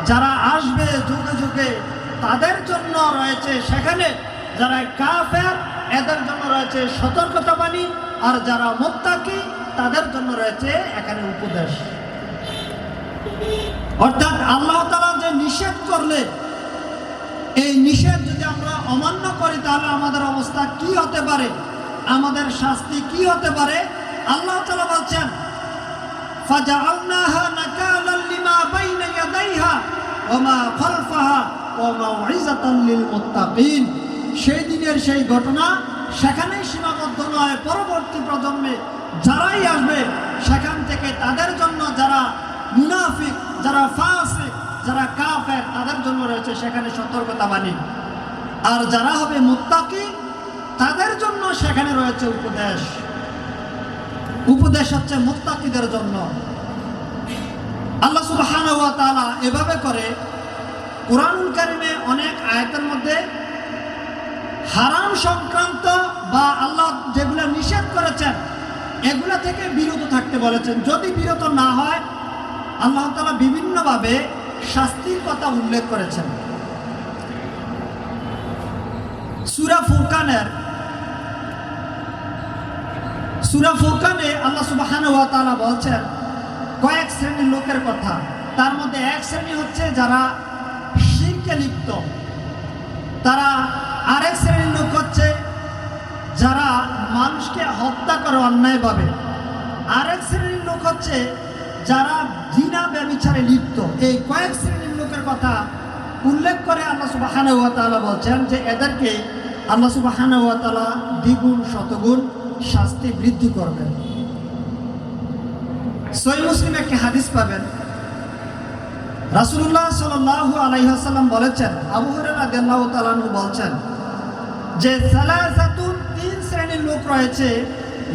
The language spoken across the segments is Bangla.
যারা আসবে যুগে যুগে তাদের জন্য রয়েছে সেখানে, যারা কাফের এদের জন্য রয়েছে সতর্কতাবাণী, আর যারা মুত্তাকি তাদের জন্য রয়েছে এখানে উপদেশ। অর্থাৎ আল্লাহ তাআলা যে নিষেধ করলে, এই নিষেধ যদি আমরা অমান্য করি তাহলে আমাদের অবস্থা কি হতে পারে, আমাদের শাস্তি কি হতে পারে। আল্লাহ তাআলা বলছেন ফাজআলনাহা নাকালাল লিমা বাইনা ইয়াদাইহা ওয়া মা খালফাহা ওয়া মাউইযাতান লিল মুত্তাকিন। সেই দিনের সেই ঘটনা সেখানেই সীমাবদ্ধ নয়, পরবর্তী প্রজন্মে যারাই আসবে সেখান থেকে তাদের জন্য, যারা মুনাফিক, যারা ফাসিক, যারা কাফের তাদের জন্য রয়েছে সেখানে সতর্কতাবাণী, আর যারা হবে মুত্তাকি তাদের জন্য সেখানে রয়েছে উপদেশ। উপদেশ হচ্ছে মুত্তাকিদের জন্য। আল্লাহ সুবহানাহু ওয়া তাআলা এভাবে করে কুরআনুল কারীমে অনেক আয়াতের মধ্যে হারাম সংক্রান্ত বা আল্লাহ যেগুলো নিষেধ করেছেন এগুলা থেকে বিরত থাকতে বলেছেন। যদি বিরত না হয় আল্লাহ তাআলা বিভিন্নভাবে শাস্তির কথা উল্লেখ করেছেন। সূরা ফুরকানে আল্লাহ সুবহানাহু ওয়া তাআলা বলছেন কয়েক শ্রেণীর লোকের কথা। তার মধ্যে এক শ্রেণী হচ্ছে যারা শিরকে লিপ্ত, তারা। আরেক শ্রেণীর লোক হচ্ছে যারা মানুষকে হত্যা করে অন্যায়ভাবে। আরেক শ্রেণীর লোক হচ্ছে যারা জিনা ব্যভিচারে লিপ্ত। এই কয়েক শ্রেণীর লোকের কথা উল্লেখ করে আল্লাহ সুবহানাহু ওয়া তাআলা বলছেন যে এদেরকে আল্লাহ সুবহানাহু ওয়া তাআলা দ্বিগুণ শতগুণ শাস্তি বৃদ্ধি করবেন। সহিহ মুসলিমে একটি হাদিস পাবেন, রাসূলুল্লাহ সাল্লাল্লাহু আলাইহি ওয়াসাল্লাম বলেছেন, আবু হুরায়রা রাদিয়াল্লাহু তাআলা আনহু বলছেন যে সালাসাতুন, তিন শ্রেণীর লোক রয়েছে,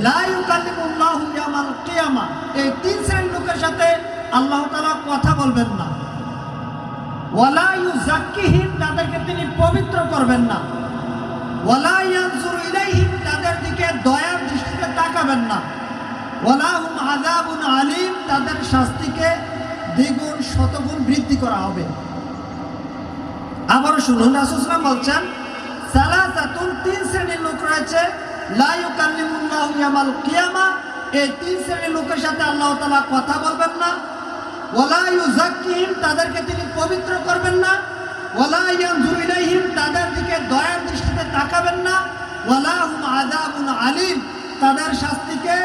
লা ইউকাল্লিমুল্লাহু ইয়াওমাল কিয়ামা। এই তিন শ্রেণীর লোকের সাথে আল্লাহ তাআলা কথা বলবেন না। ওয়ালা ইউযাক্কিহিম, তাদেরকে তিনি পবিত্র করবেন না। ওয়ালা ইয়ানজুরু ইলাইহিম, তাদের দিকে দয়ার দৃষ্টিতে তাকাবেন না। ওয়ালা হুম আযাবুন আলীম, তাদের শাস্তিকে দ্বিগুণ শতগুণ বৃদ্ধি করা হবে। আবার শুনুন, রাসূল সাল্লাল্লাহু আলাইহি ওয়াসাল্লাম বলছেন সালাসাতুন, তিন শ্রেণীর লোক রয়েছে, লা ইউকাল্লিমুল্লাহু ইয়াওমাল কিয়ামা। এই তিন শ্রেণীর লোকের সাথে আল্লাহ তাআলা কথা বলবেন না। ওয়ালা ইউযাক্কিহিম, তাদেরকে তিনি পবিত্র করবেন না। ওয়ালা ইয়ানজুরু ইলাইহিম, তাদের দিকে দয়ার দৃষ্টিতে তাকাবেন না। ওয়ালা হুম আযাবুন আলীম, তাদের শাস্তিকে